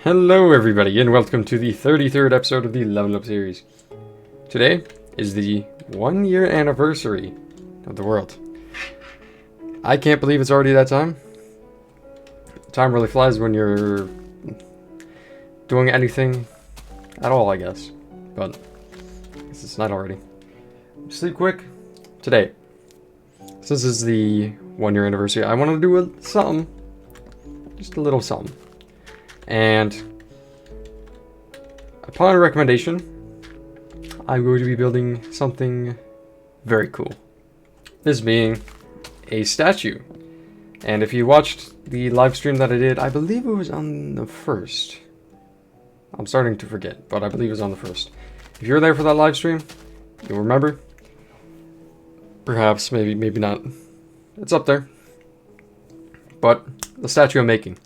Hello everybody and welcome to the 33rd episode of the Level Up series. Today is the 1-year anniversary of the world. I can't believe it's already that time. Time really flies when you're doing anything at all, I guess. But I guess it's not already. Sleep quick. Today, since this is the 1-year anniversary, I want to do something. Just a little something. And upon recommendation, I'm going to be building something very cool. This being a statue. And if you watched the live stream that I did, I believe it was on the first. I'm starting to forget, but I believe it was on the first. If you were there for that live stream, you'll remember. Perhaps, maybe not. It's up there. But the statue I'm making.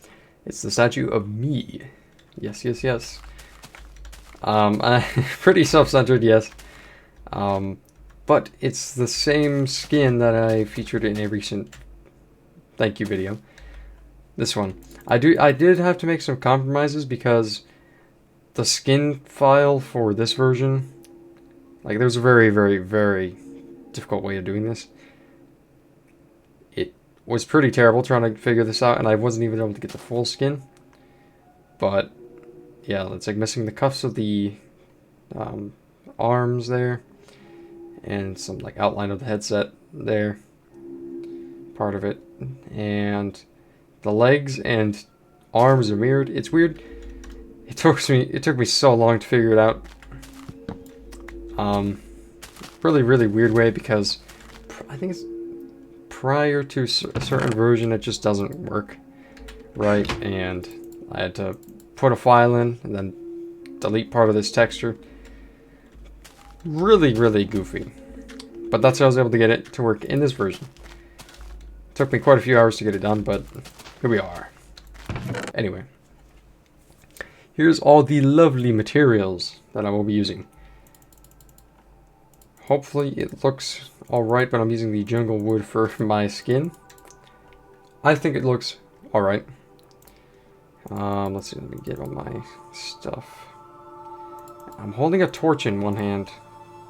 It's the statue of me. Yes. Pretty self-centered, yes. But it's the same skin that I featured in a recent thank you video. This one. I did have to make some compromises because the skin file for this version, like there's a very difficult way of doing this. It was pretty terrible trying to figure this out, and I wasn't even able to get the full skin. But yeah, it's like missing the cuffs of the arms there, and some like outline of the headset there, part of it, and the legs and arms are mirrored. It's weird. It took me so long to figure it out. Really weird way, because I think it's prior to a certain version it just doesn't work right, and I had to put a file in and then delete part of this texture. Really goofy, but that's how I was able to get it to work in this version. It took me quite a few hours to get it done, but here we are. Anyway, here's all the lovely materials that I will be using. Hopefully it looks alright, but I'm using the jungle wood for my skin. I think it looks alright. Let's see, let me get all my stuff. I'm holding a torch in one hand,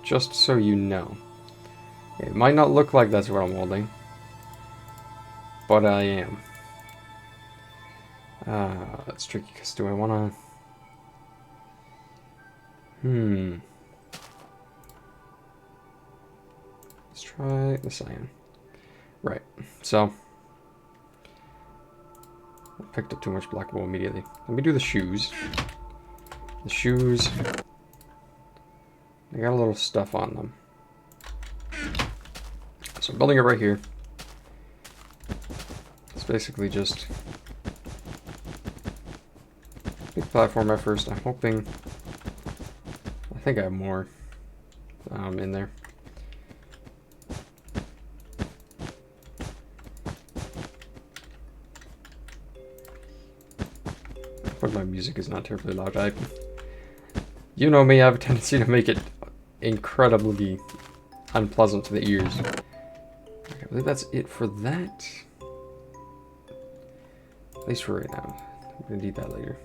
just so you know. It might not look like that's what I'm holding, but I am. That's tricky, because do I want to... Let's try the cyan. Right, so... I picked up too much black wool immediately. Let me do the shoes. The shoes... They got a little stuff on them. So I'm building it right here. It's basically just... big platform at first. I'm hoping... I think I have more in there. But my music is not terribly loud. You know me, I have a tendency to make it incredibly unpleasant to the ears. Okay, I believe that's it for that. At least for right now. I'm gonna need that later.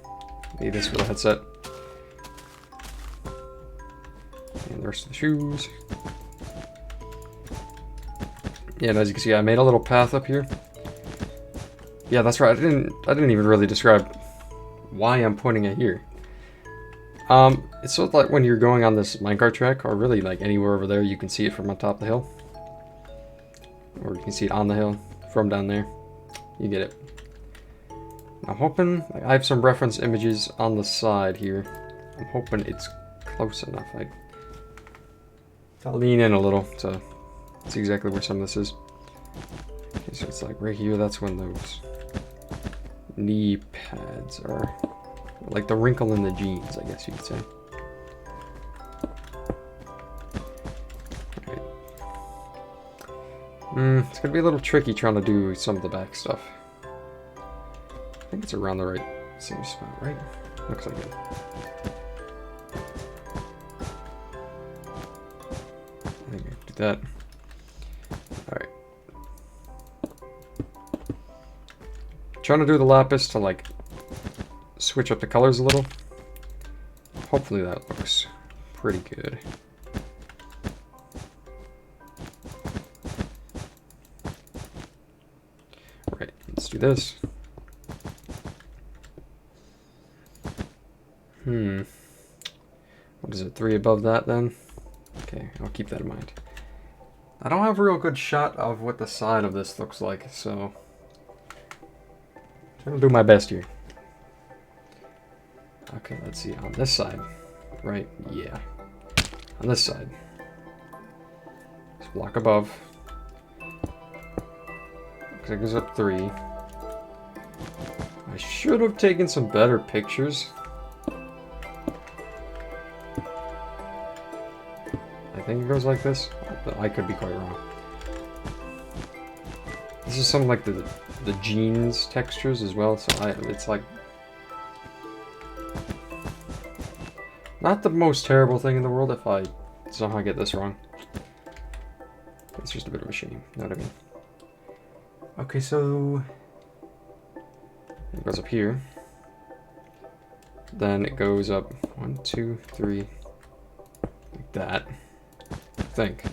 Need this for the headset. And the rest of the shoes. Yeah, and as you can see, I made a little path up here. Yeah, that's right. I didn't even really describe why I'm putting it here. It's sort of like when you're going on this minecart track, or really like anywhere over there, you can see it from on top of the hill. Or you can see it on the hill from down there. You get it. I'm hoping, like, I have some reference images on the side here. I'm hoping it's close enough. I'll lean in a little to see exactly where some of this is. Okay, so it's like right here, that's when those knee pads are, like the wrinkle in the jeans, I guess you could say. Alright. It's gonna be a little tricky trying to do some of the back stuff. I think it's around the right same spot, right? Looks like it. I think I can do that. Alright. Trying to do the lapis to like switch up the colors a little. Hopefully that looks pretty good. Alright, let's do this. What is it, 3 above that then? Okay, I'll keep that in mind. I don't have a real good shot of what the side of this looks like, so I'm trying to do my best here. Okay, let's see, on this side, right? Yeah. On this side. This block above. Looks like it goes up 3. I should have taken some better pictures. I think it goes like this, but I could be quite wrong. This is some like the jeans textures as well, so it's like not the most terrible thing in the world if I somehow get this wrong. It's just a bit of a shame, you know what I mean? Okay, so it goes up here. Then it goes up 1, 2, 3, like that. I think.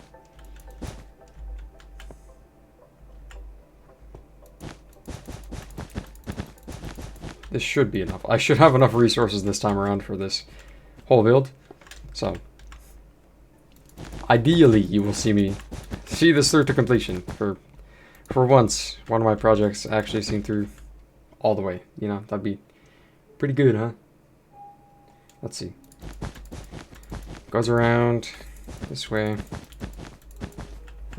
This should be enough. I should have enough resources this time around for this whole build. So, ideally, you will see me see this through to completion. For once, one of my projects actually seen through all the way. You know, that'd be pretty good, huh? Let's see. Goes around this way.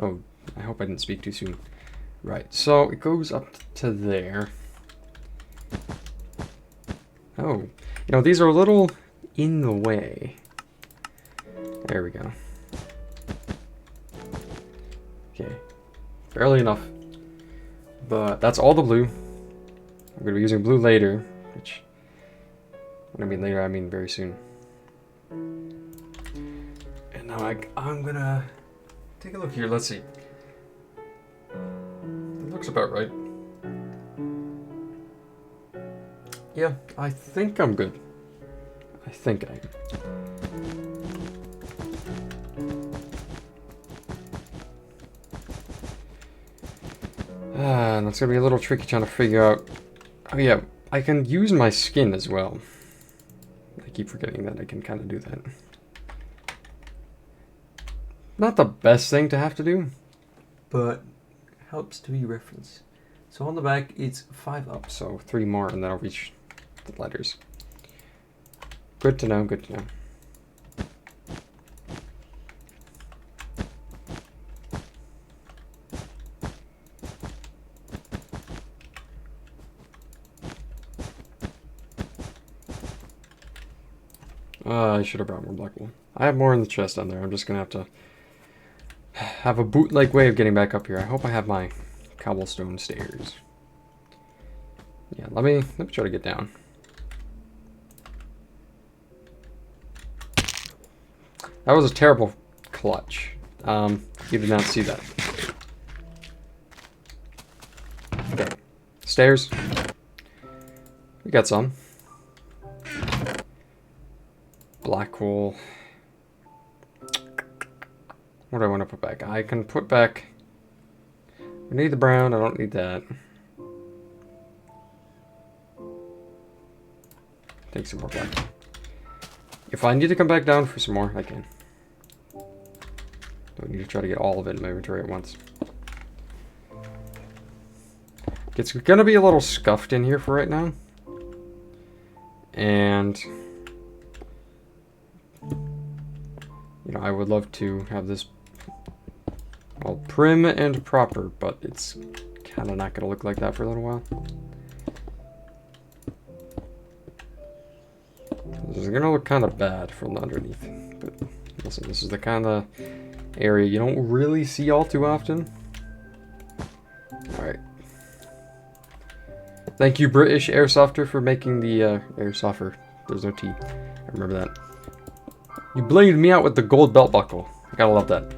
Oh, I hope I didn't speak too soon. Right, so it goes up to there. Oh, you know, these are a little in the way. There we go. Okay, barely enough. But that's all the blue. I'm going to be using blue later, which, when I mean later, I mean very soon. And now I'm going to take a look here. Let's see. It looks about right. Yeah, I think I'm good. I think I am. And that's gonna be a little tricky trying to figure out. Oh yeah, I can use my skin as well. I keep forgetting that I can kind of do that. Not the best thing to have to do, but helps to be referenced. So on the back, it's 5 up, so 3 more, and then I'll reach the letters. Good to know, good to know. I should have brought more black wool. I have more in the chest on there. I'm just going to have a bootleg way of getting back up here. I hope I have my cobblestone stairs. Yeah, let me try to get down. That was a terrible clutch. You did not see that. Okay. Stairs. We got some. Black wool. What do I want to put back? I can put back... We need the brown. I don't need that. Take some more black. If I need to come back down for some more, I can. Don't need to try to get all of it in my inventory at once. It's gonna be a little scuffed in here for right now. And... you know, I would love to have this all prim and proper, but it's kind of not gonna look like that for a little while. This is gonna look kind of bad from underneath, but listen, this is the kind of area you don't really see all too often. Alright. Thank you, British Airsofter, for making the Airsofter. There's no T. I remember that. You blamed me out with the gold belt buckle. I gotta love that.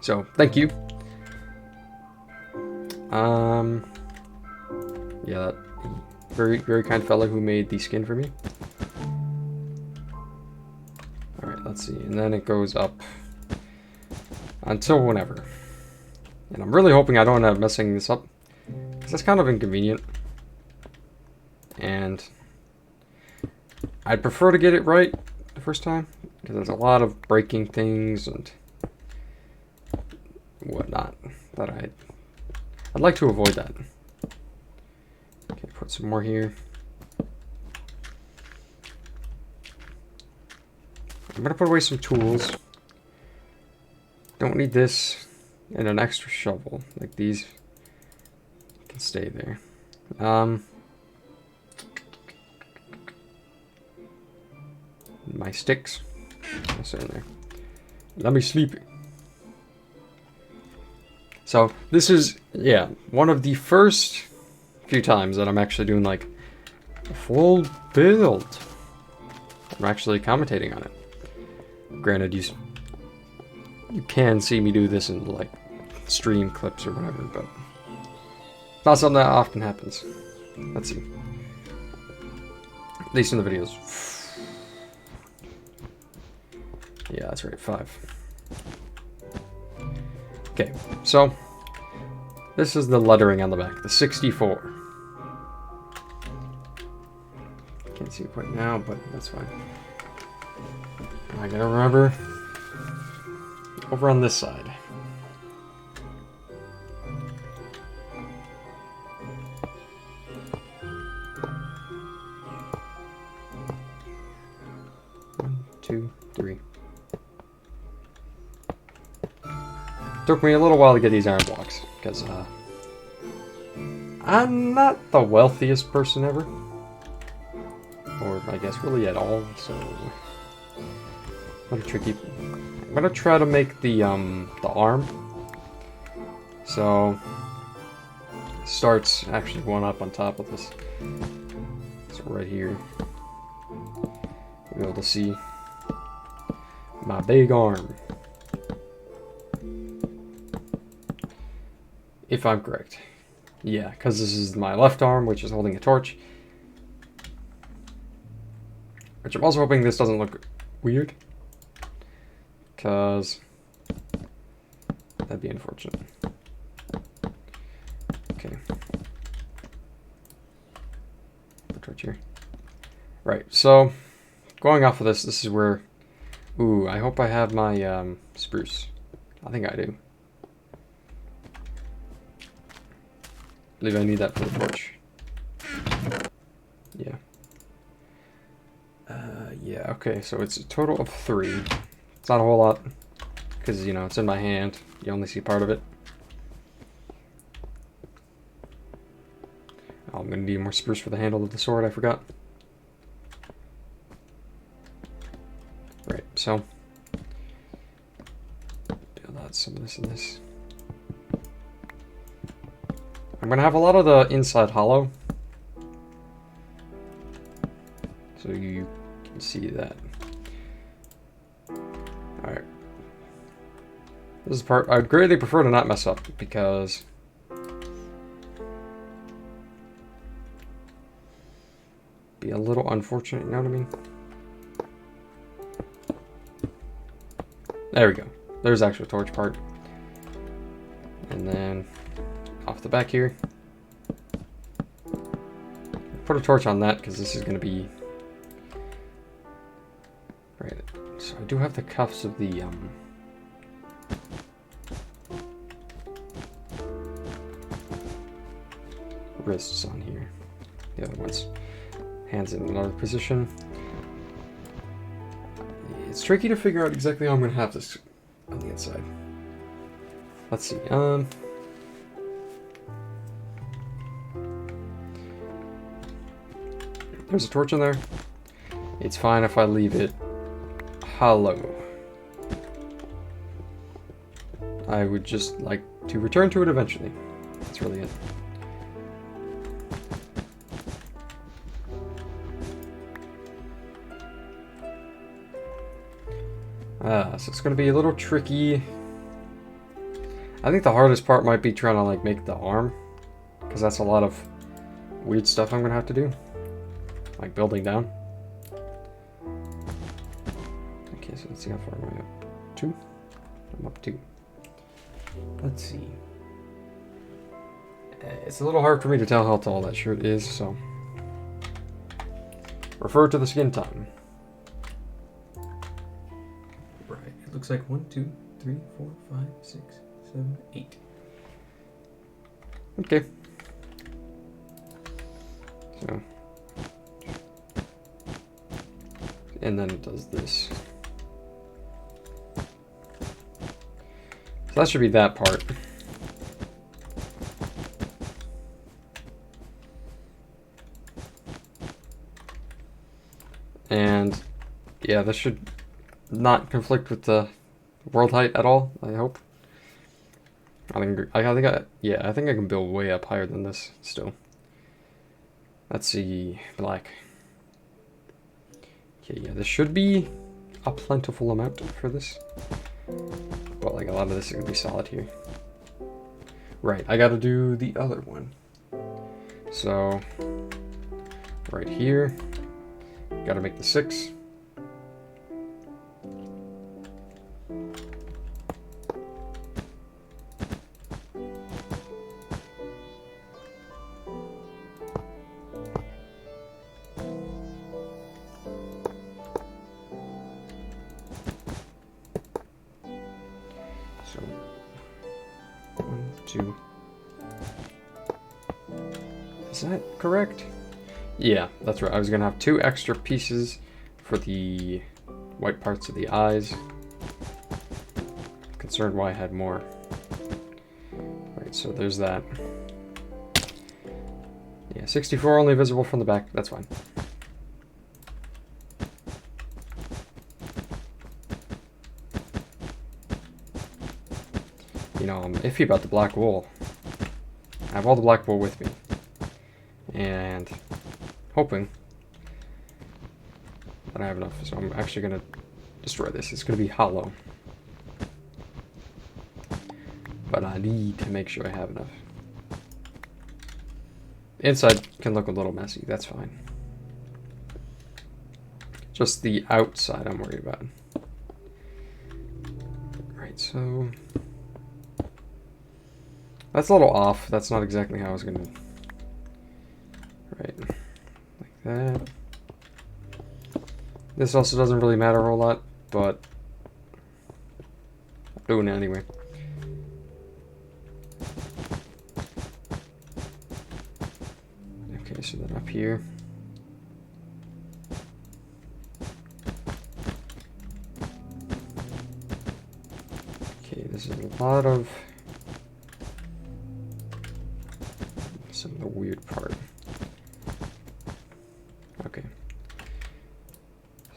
So, thank you. Yeah, Very, very kind fellow who made the skin for me. Alright, let's see. And then it goes up until whenever. And I'm really hoping I don't end up messing this up, because that's kind of inconvenient. And I'd prefer to get it right the first time, because there's a lot of breaking things and whatnot that I'd like to avoid that. Okay, put some more here. I'm gonna put away some tools. Don't need this and an extra shovel. Like these can stay there. My sticks. That's in there. Let me sleep. So this is, yeah, one of the first few times that I'm actually doing like a full build. I'm actually commentating on it. Granted, you can see me do this in like stream clips or whatever, but it's not something that often happens. Let's see. At least in the videos. Yeah, that's right, 5. Okay, so this is the lettering on the back, the 64. Can't see it quite now, but that's fine. I gotta remember over on this side. One, two, three. Took me a little while to get these iron blocks, because I'm not the wealthiest person ever. Or I guess really at all, so kind of tricky. I'm gonna try to make the arm. So it starts actually going up on top of this. So right here. You'll be able to see my big arm. If I'm correct. Yeah, because this is my left arm, which is holding a torch. Which I'm also hoping this doesn't look weird. Because that'd be unfortunate. Okay. The torch here. Right, so going off of this, this is where... Ooh, I hope I have my spruce. I think I do. I believe I need that for the torch. Yeah. Yeah, okay, so it's a total of 3. It's not a whole lot, because, you know, it's in my hand. You only see part of it. Oh, I'm going to need more spruce for the handle of the sword, I forgot. Right, so... build out some of this and this. I'm going to have a lot of the inside hollow. So you can see that. Alright. This is the part I'd greatly prefer to not mess up, because be a little unfortunate, you know what I mean? There we go. There's the actual torch part. And then off the back here, put a torch on that because this is going to be right. So I do have the cuffs of the wrists on here. The other one's hands in another position. It's tricky to figure out exactly how I'm going to have this on the inside. Let's see. There's a torch in there. It's fine if I leave it hollow. I would just like to return to it eventually. That's really it. So it's going to be a little tricky. I think the hardest part might be trying to like make the arm, because that's a lot of weird stuff I'm gonna have to do. Like building down. Okay, so let's see how far am I up. 2? I'm up 2. Let's see. It's a little hard for me to tell how tall that shirt is, so refer to the skin time. Right, it looks like 1, 2, 3, 4, 5, 6, 7, 8. Okay. So, and then it does this. So that should be that part. And yeah, this should not conflict with the world height at all, I hope. I think I can build way up higher than this still. Let's see, black. Okay, yeah, this should be a plentiful amount for this. But like a lot of this is gonna be solid here. Right, I gotta do the other one. So, right here, gotta make the 6. So, 1, 2. Is that correct? Yeah, that's right. I was gonna have 2 extra pieces for the white parts of the eyes. Concerned why I had more. Right, so there's that. Yeah, 64 only visible from the back. That's fine. You know, I'm iffy about the black wool. I have all the black wool with me. And hoping that I have enough. So I'm actually going to destroy this. It's going to be hollow. But I need to make sure I have enough. Inside can look a little messy. That's fine. Just the outside I'm worried about. Right, so that's a little off. That's not exactly how I was going to... Right, like that. This also doesn't really matter a whole lot, but I'm doing it anyway. Okay, so then up here. Okay, this is a lot of some of the weird part. Okay.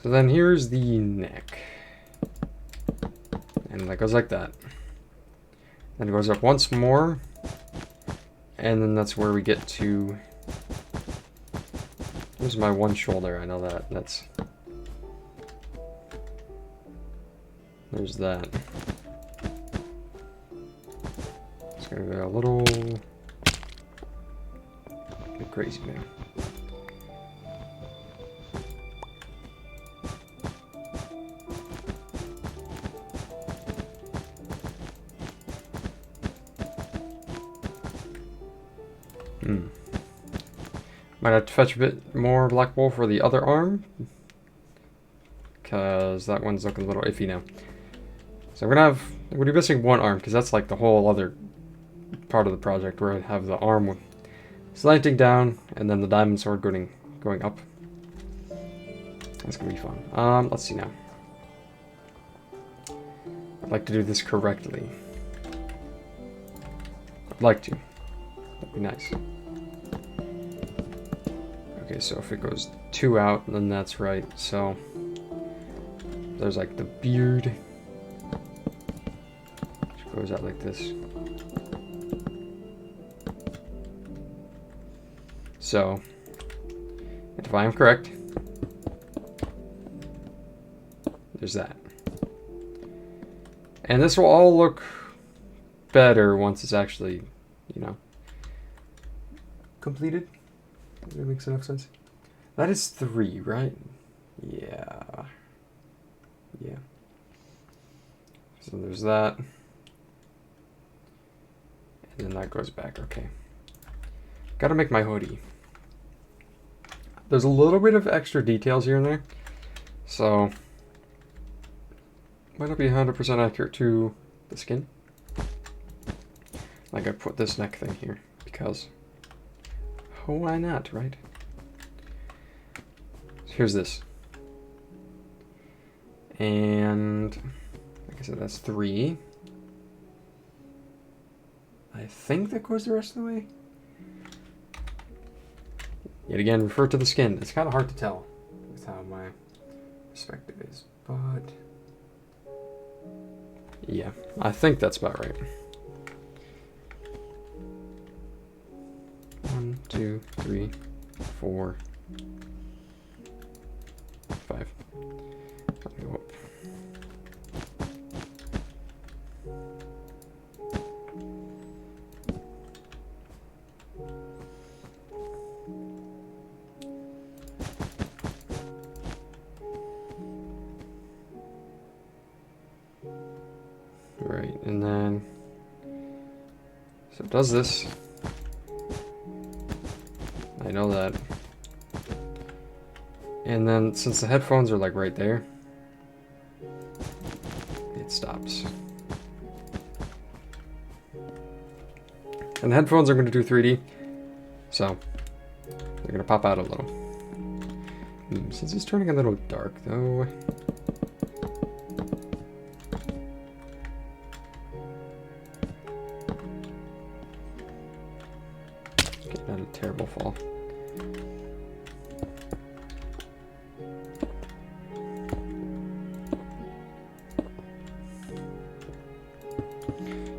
So then here's the neck. And that goes like that. Then it goes up once more. And then that's where we get to... Here's my one shoulder, I know that. That's... There's that. It's gonna go a little... get crazy now. Might have to fetch a bit more black wool for the other arm, because that one's looking a little iffy now. So I'm gonna be missing one arm, because that's like the whole other part of the project where I have the arm slanting down and then the diamond sword going up. That's gonna be fun. Let's see now. I'd like to do this correctly. I'd like to. That'd be nice. Okay, so if it goes 2 out, then that's right. So there's like the beard, which goes out like this. So if I am correct, there's that. And this will all look better once it's actually, you know, completed. That makes enough sense. That is 3, right? Yeah. Yeah. So there's that. And then that goes back, okay. Gotta make my hoodie. There's a little bit of extra details here and there. So, might not be 100% accurate to the skin. Like I put this neck thing here, because why not, right? So here's this. And, like I said, that's 3. I think that goes the rest of the way. Yet again, refer to the skin. It's kind of hard to tell with how my perspective is, but yeah, I think that's about right. 1, 2, 3, 4, 5. Let me go up. Right, and then, so it does this. I know that. And then, since the headphones are like right there, it stops. And the headphones are going to do 3D, so they're going to pop out a little. Since it's turning a little dark though, not a terrible fall.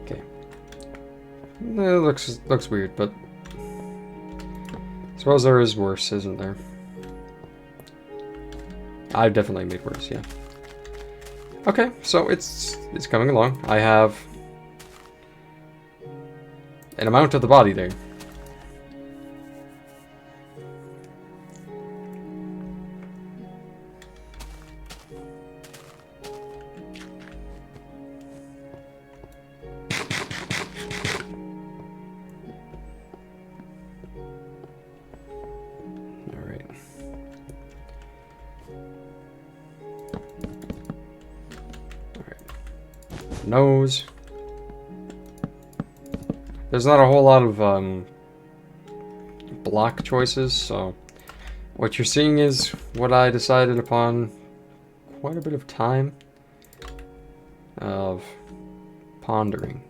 Okay. It looks weird, but I suppose there is worse, isn't there? I've definitely made worse, yeah. Okay, so it's coming along. I have an amount of the body there. Nose. There's not a whole lot of block choices, so what you're seeing is what I decided upon quite a bit of time of pondering.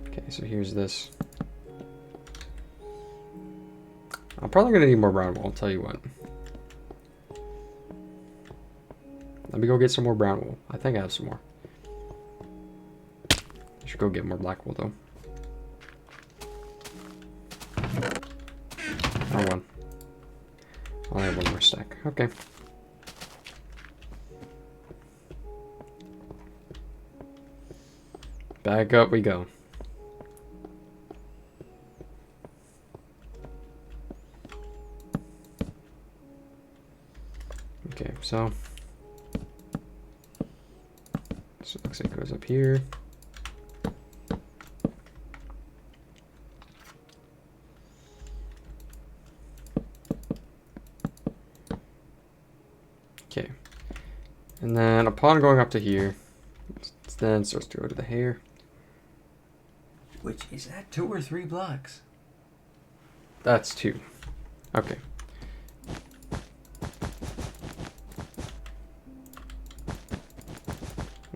Okay, so here's this. I'm probably gonna need more brown wool, I'll tell you what. Let me go get some more brown wool. I think I have some more. I should go get more black wool though. Oh, one. I'll have one more stack. Okay. Back up we go. Okay, so it looks like it goes up here. Okay, and then upon going up to here, it then starts to go to the hair. Which is that 2 or 3 blocks? That's 2. Okay.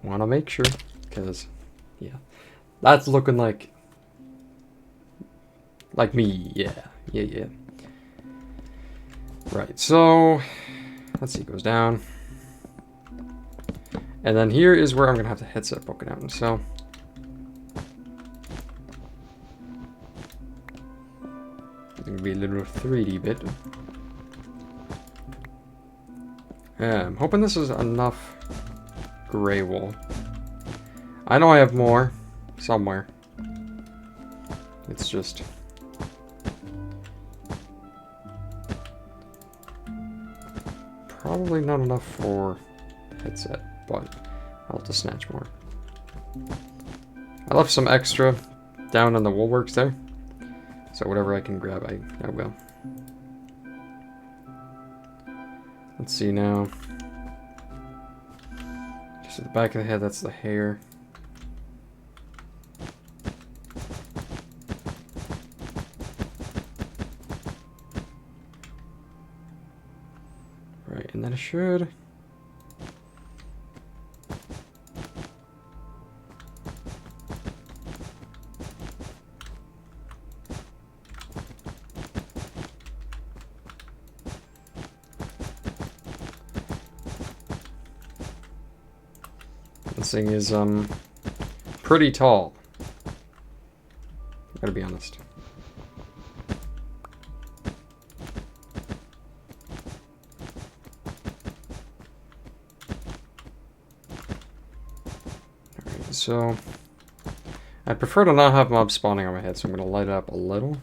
Want to make sure, because yeah, that's looking like me. Yeah. Right, so let's see, it goes down, and then here is where I'm gonna have the headset poking out. And so it's gonna be a little 3D bit. I'm hoping this is enough gray wool. I know I have more somewhere. It's just probably not enough for headset, but I'll have to snatch more. I left some extra down in the woolworks there, so whatever I can grab, I will. Let's see now. Just at the back of the head, that's the hair. Right, and then I should... This thing is, pretty tall. Gotta be honest. Alright, so... I'd prefer to not have mobs spawning on my head, so I'm gonna light it up a little.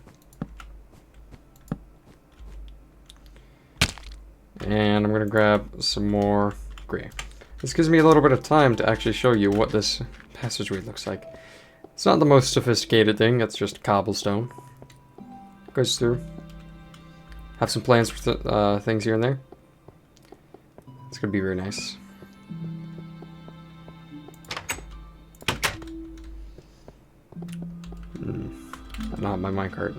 And I'm gonna grab some more gray. This gives me a little bit of time to actually show you what this passageway looks like. It's not the most sophisticated thing, it's just cobblestone. Goes through. Have some plans for things here and there. It's gonna be very nice. Not my minecart.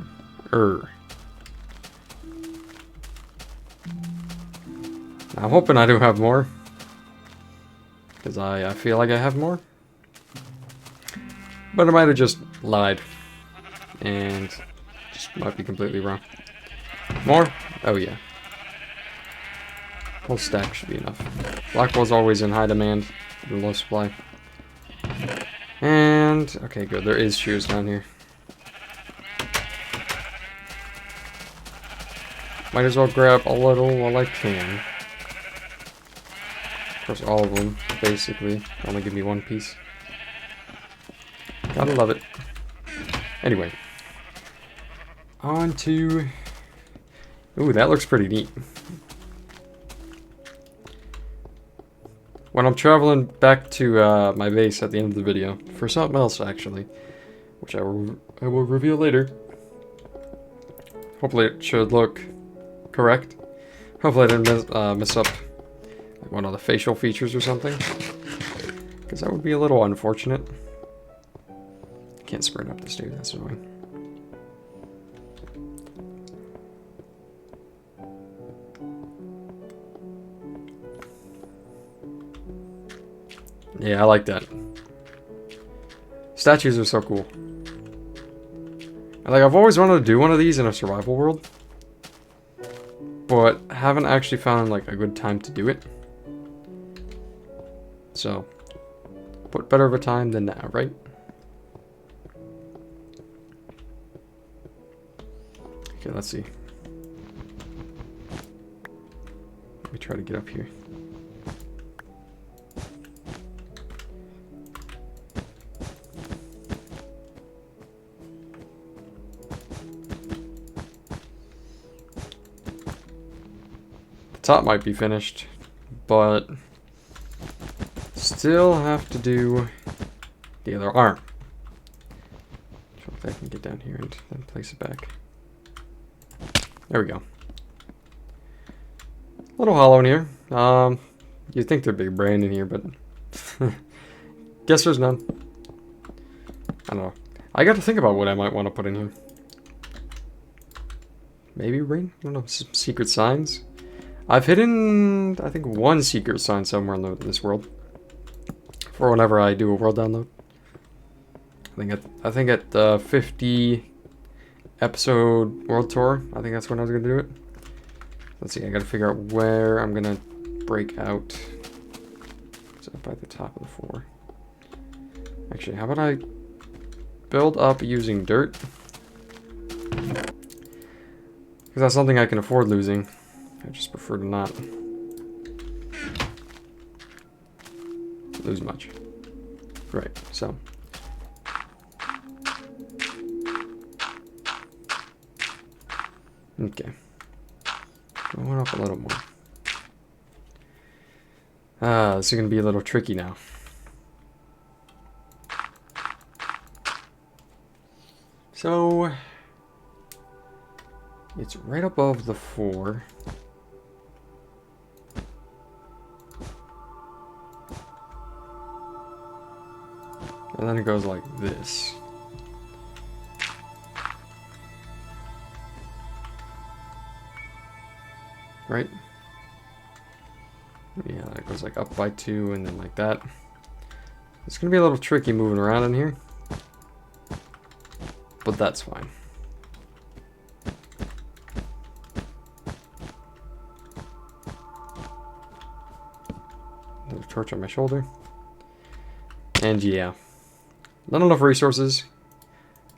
I'm hoping I do have more. Because I feel like I have more. But I might have just lied. And just might be completely wrong. More? Oh yeah. Whole stack should be enough. Blackwell's always in high demand. Low supply. And, okay good, there is shoes down here. Might as well grab a little while I can. Of course, all of them, basically. Only give me one piece. Gotta love it. Anyway. On to... Ooh, that looks pretty neat. When I'm traveling back to my base at the end of the video, for something else actually, which I will reveal later. Hopefully it should look correct. Hopefully I didn't mess up one of the facial features or something, because that would be a little unfortunate. I can't sprint up this dude, that's annoying. Yeah, I like that. Statues are so cool. Like, I've always wanted to do one of these in a survival world, but haven't actually found like a good time to do it. So, what better of a time than now, right? Okay, let's see. Let me try to get up here. The top might be finished, but still have to do the other arm. Hopefully I can get down here and then place it back. There we go. A little hollow in here. You'd think there'd be a brain in here, but guess there's none. I don't know. I got to think about what I might want to put in here. Maybe a brain? I don't know. Some secret signs. I've hidden, I think, one secret sign somewhere in this world. For whenever I do a world download. I think at the 50 episode world tour, I think that's when I was gonna do it. Let's see, I gotta figure out where I'm gonna break out. It's up by the top of the floor. Actually, how about I build up using dirt? Because that's something I can afford losing. I just prefer to not lose much. Right, so. Okay. Going up a little more. This is going to be a little tricky now. So, it's right above the 4. And then it goes like this. Right? Yeah, it goes like up by 2 and then like that. It's going to be a little tricky moving around in here. But that's fine. There's a torch on my shoulder. And yeah. Not enough resources.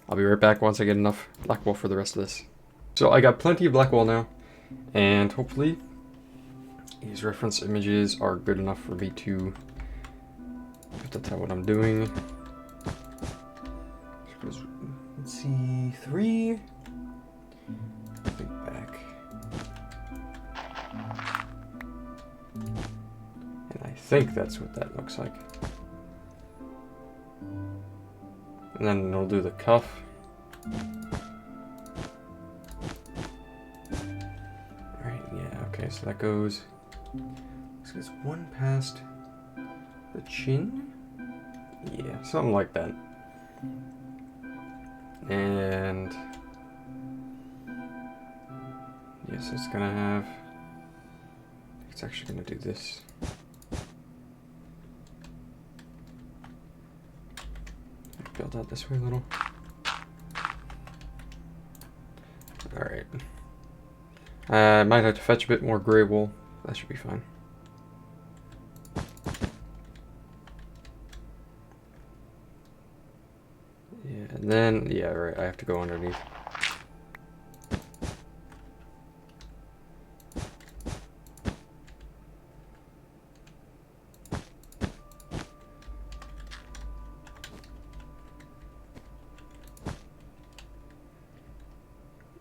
I'll be right back once I get enough black wool for the rest of this. So I got plenty of black wool now. And hopefully these reference images are good enough for me to tell what I'm doing. Let's see, 3. Think back. And I think that's what that looks like. And then it'll do the cuff. Alright, yeah, okay, so that goes. So it's 1 past the chin. Yeah, something like that. And yes, it's gonna have. It's actually gonna do this. Build out this way a little. Alright. I might have to fetch a bit more gray wool. That should be fine. Yeah, and then, yeah, right, I have to go underneath.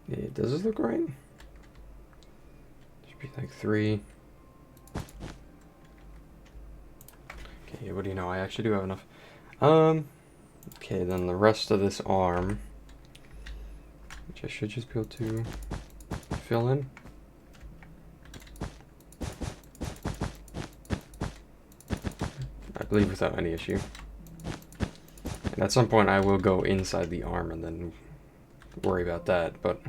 Yeah, does this look right? Should be like 3. Okay, what do you know? I actually do have enough. Okay, then the rest of this arm, which I should just be able to fill in. I believe without any issue. And at some point I will go inside the arm and then worry about that, but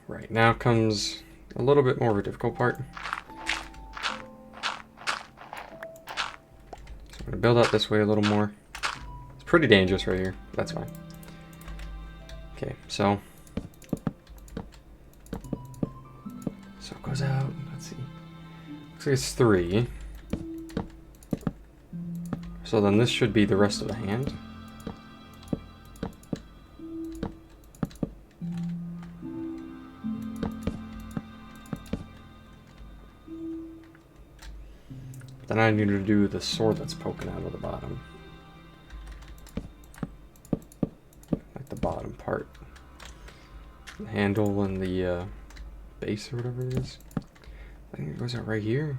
right now comes a little bit more of a difficult part. I'm gonna build out this way a little more. It's pretty dangerous right here. That's fine. Okay, so it goes out. Let's see. Looks like it's 3. So then this should be the rest of the hand. Then I need to do the sword that's poking out of the bottom. Like the bottom part. The handle and the base or whatever it is. I think it goes out right here.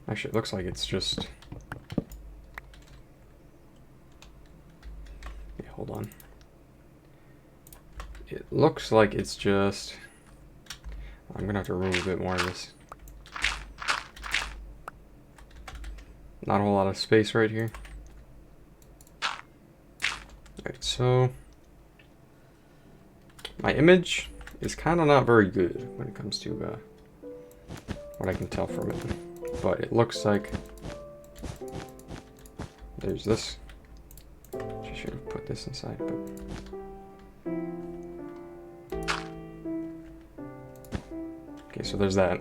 Actually, it looks like it's just... Yeah, hold on. It looks like it's just... I'm gonna have to remove a bit more of this. Not a whole lot of space right here. Alright, so... my image is kind of not very good when it comes to what I can tell from it. But it looks like there's this. I should have put this inside, but... Okay, so there's that.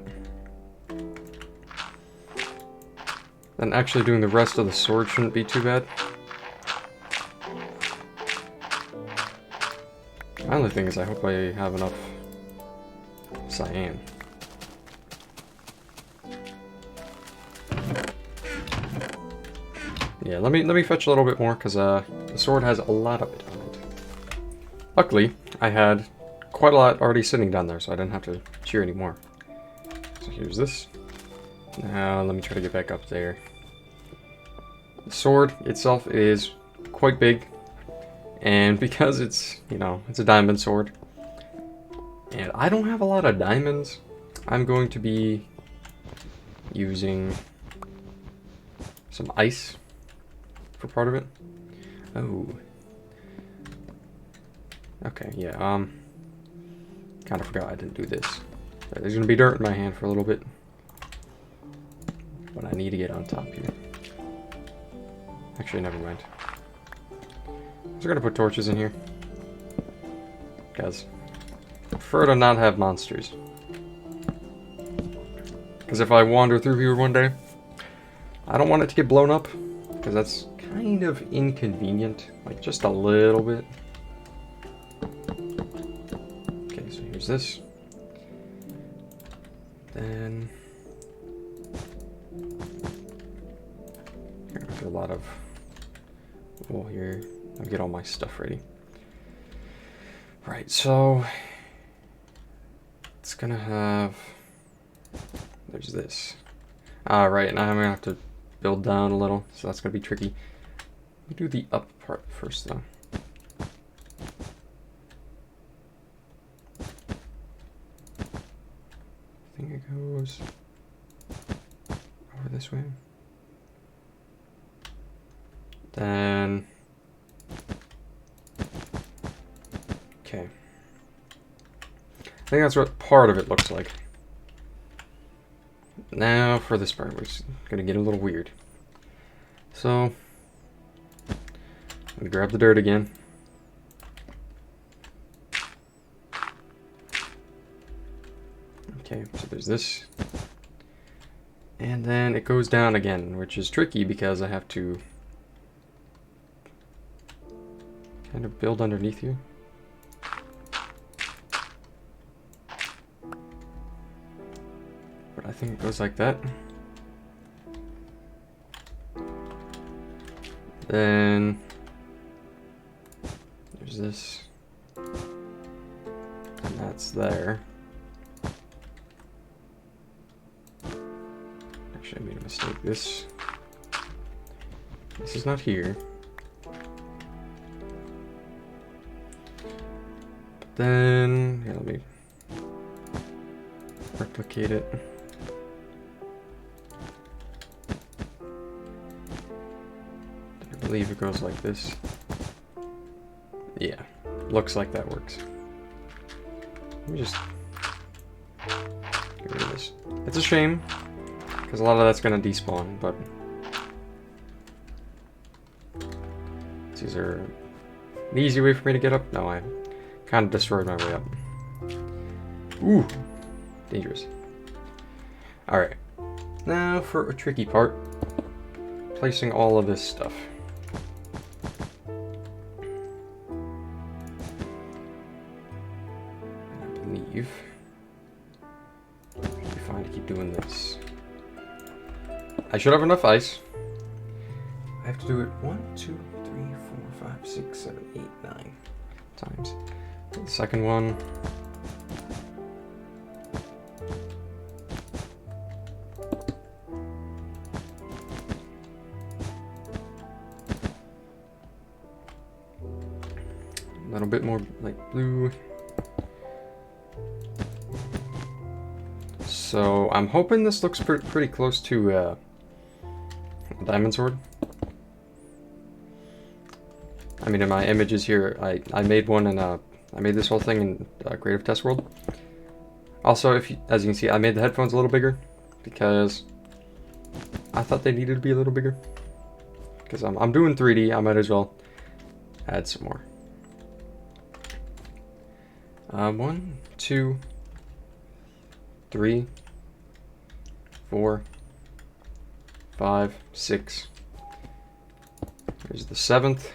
Then actually doing the rest of the sword shouldn't be too bad. My only thing is I hope I have enough cyan. Yeah, let me fetch a little bit more, because the sword has a lot of it on it. Luckily, I had quite a lot already sitting down there, so I didn't have to cheer anymore. So here's this. Now, let me try to get back up there. The sword itself is quite big, and because it's, you know, it's a diamond sword, and I don't have a lot of diamonds, I'm going to be using some ice for part of it. Oh. Okay, yeah, kind of forgot I didn't do this. Right, there's gonna be dirt in my hand for a little bit, but I need to get on top here. Actually, never mind. I'm just gonna put torches in here, guys. I prefer to not have monsters, because if I wander through here one day, I don't want it to get blown up, because that's kind of inconvenient, like just a little bit. Okay, so here's this. Then I'm gonna do a lot of wool here. I'll get all my stuff ready. Right, so it's gonna have, there's this. Right, and I'm gonna have to build down a little, so that's gonna be tricky. Let me do the up part first, though. I think it goes over this way. Then, okay. I think that's what part of it looks like. Now for this part, which is gonna get a little weird. So, I'm gonna grab the dirt again. Okay, so there's this. And then it goes down again, which is tricky because I have to kind of build underneath here. But I think it goes like that. Then there's this. And that's there. Actually, I made a mistake. This is not here. But then, yeah, let me replicate it. I believe it goes like this. Yeah, looks like that works. Let me just get rid of this. It's a shame, because a lot of that's going to despawn, but these are an easy way for me to get up. No, I kind of destroyed my way up. Ooh, dangerous. Alright, now for a tricky part, placing all of this stuff. I believe it'll be fine to keep doing this. I should have enough ice. I have to do it 1, 2, 3, 4, 5, 6, 7, 8, 9 times. The second one. A little bit more like blue. So I'm hoping this looks pretty close to a diamond sword. I mean, in my images here, I made one and I made this whole thing in Creative Test World. Also, as you can see, I made the headphones a little bigger because I thought they needed to be a little bigger. Because I'm doing 3D, I might as well add some more. 1, 2, 3, 4, 5, 6. There's the 7th.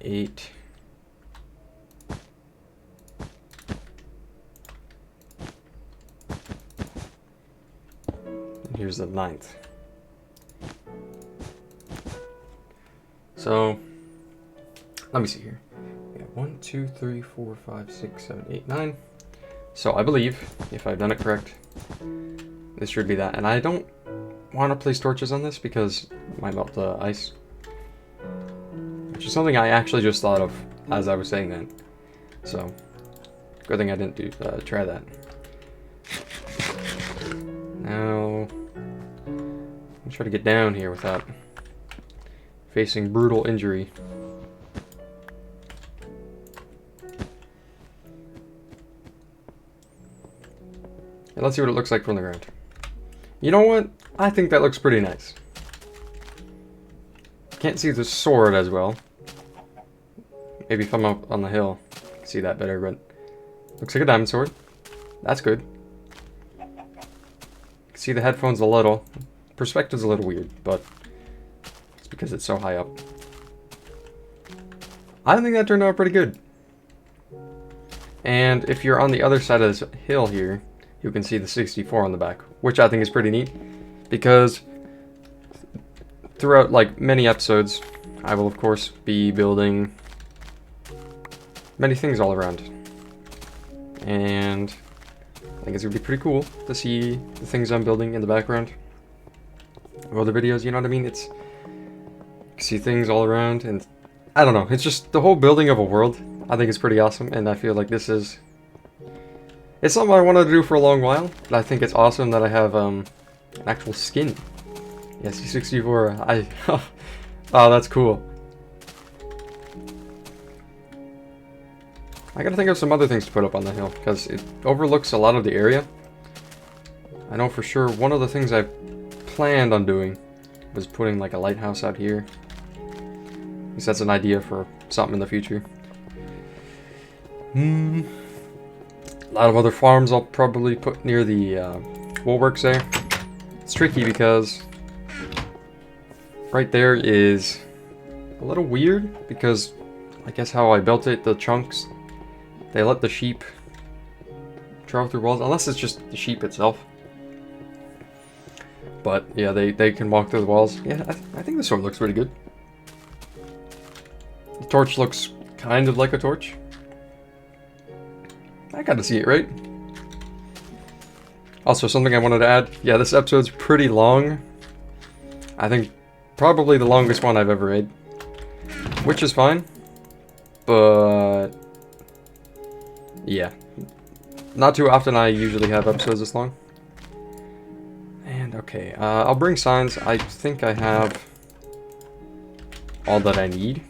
8. here's the 9th. So, let me see here. We got 1, 2, 3, 4, 5, 6, 7, 8, 9. So I believe, if I've done it correct, this should be that. And I don't want to place torches on this because it might melt the ice. Which is something I actually just thought of as I was saying that. So, good thing I didn't try that. Now, I'm try to get down here without facing brutal injury. And let's see what it looks like from the ground. You know what? I think that looks pretty nice. Can't see the sword as well. Maybe if I'm up on the hill, I can see that better, but looks like a diamond sword. That's good. You can see the headphones a little. Perspective's a little weird, but it's because it's so high up. I think that turned out pretty good. And if you're on the other side of this hill here, you can see the 64 on the back, which I think is pretty neat, because throughout like many episodes, I will of course be building many things all around. And I think it's gonna be pretty cool to see the things I'm building in the background of other videos, you know what I mean? You can see things all around, and I don't know, it's just the whole building of a world I think is pretty awesome, and I feel like this is... It's something I wanted to do for a long while, but I think it's awesome that I have an actual skin. Yeah, C64, oh, that's cool. I gotta think of some other things to put up on the hill, because it overlooks a lot of the area. I know for sure one of the things I planned on doing was putting like a lighthouse out here. At least that's an idea for something in the future. A lot of other farms I'll probably put near the woolworks there. It's tricky because right there is a little weird, because I guess how I built it, the chunks, they let the sheep travel through walls, unless it's just the sheep itself. But yeah, they can walk through the walls. Yeah, I think the sword looks pretty good. The torch looks kind of like a torch. I gotta see it, right? Also, something I wanted to add. Yeah, this episode's pretty long. I think probably the longest one I've ever made. Which is fine. But... yeah. Not too often I usually have episodes this long. And okay, I'll bring signs. I think I have all that I need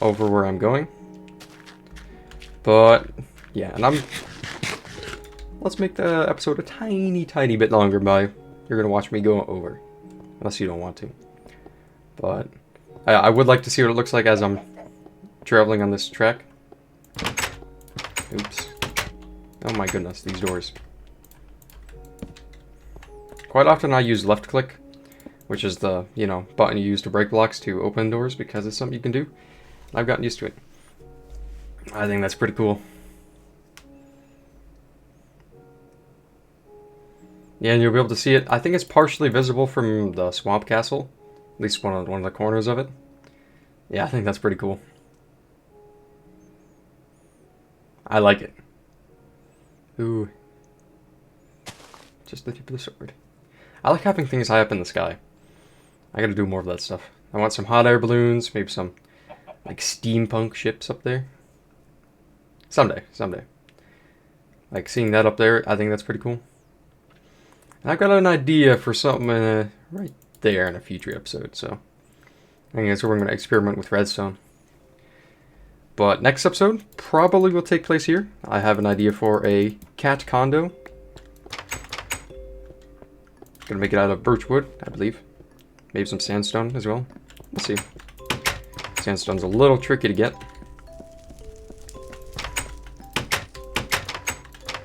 over where I'm going. But, yeah, and let's make the episode a tiny, tiny bit longer by you're going to watch me go over. Unless you don't want to. But, I would like to see what it looks like as I'm traveling on this track. Oops. Oh my goodness, these doors. Quite often I use left click, which is the, you know, button you use to break blocks to open doors, because it's something you can do. I've gotten used to it. I think that's pretty cool. Yeah, and you'll be able to see it. I think it's partially visible from the swamp castle. At least one of the corners of it. Yeah, I think that's pretty cool. I like it. Ooh. Just the tip of the sword. I like having things high up in the sky. I gotta do more of that stuff. I want some hot air balloons, maybe some like steampunk ships up there. Someday. Like seeing that up there, I think that's pretty cool. And I've got an idea for something right there in a future episode, so I think that's where we're going to experiment with redstone. But next episode probably will take place here. I have an idea for a cat condo. Gonna make it out of birch wood, I believe. Maybe some sandstone as well. We'll see. Sandstone's a little tricky to get.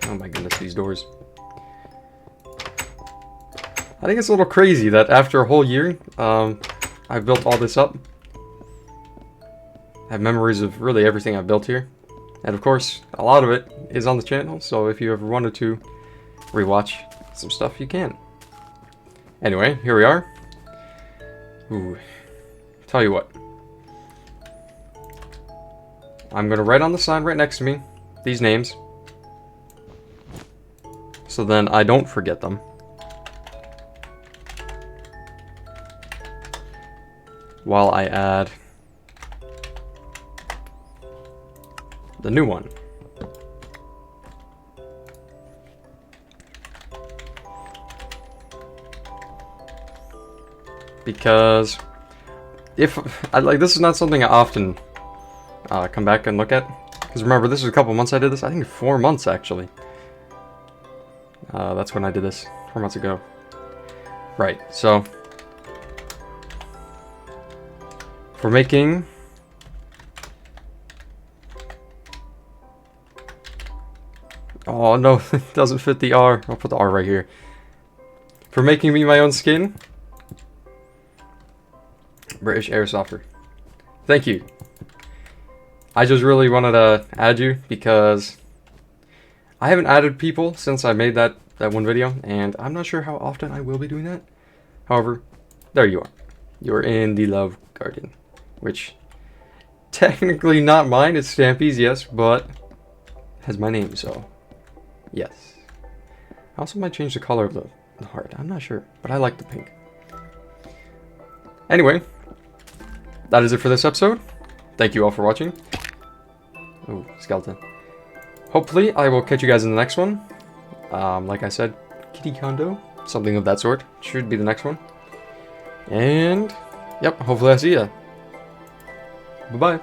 Oh my goodness, these doors. I think it's a little crazy that after a whole year, I've built all this up. I have memories of really everything I've built here. And of course, a lot of it is on the channel, so if you ever wanted to rewatch some stuff you can. Anyway, here we are. Ooh. Tell you what. I'm going to write on the sign right next to me these names. So then I don't forget them. While I add the new one. Because if I like, this is not something I often come back and look at. Because remember, this was a couple months I did this. I think 4 months actually. That's when I did this 4 months ago. Right. So for making oh no, it doesn't fit the R. I'll put the R right here. For making me my own skin, British Airsofter. Thank you. I just really wanted to add you because I haven't added people since I made that one video, and I'm not sure how often I will be doing that. However, there you are. You're in the Love Guardian, which technically not mine. It's Stampy's, yes, but has my name, so yes. I also might change the color of the heart. I'm not sure, but I like the pink. Anyway, that is it for this episode. Thank you all for watching. Oh, skeleton. Hopefully, I will catch you guys in the next one. Like I said, kitty condo, something of that sort. Should be the next one. And, yep, hopefully I see ya. Bye-bye.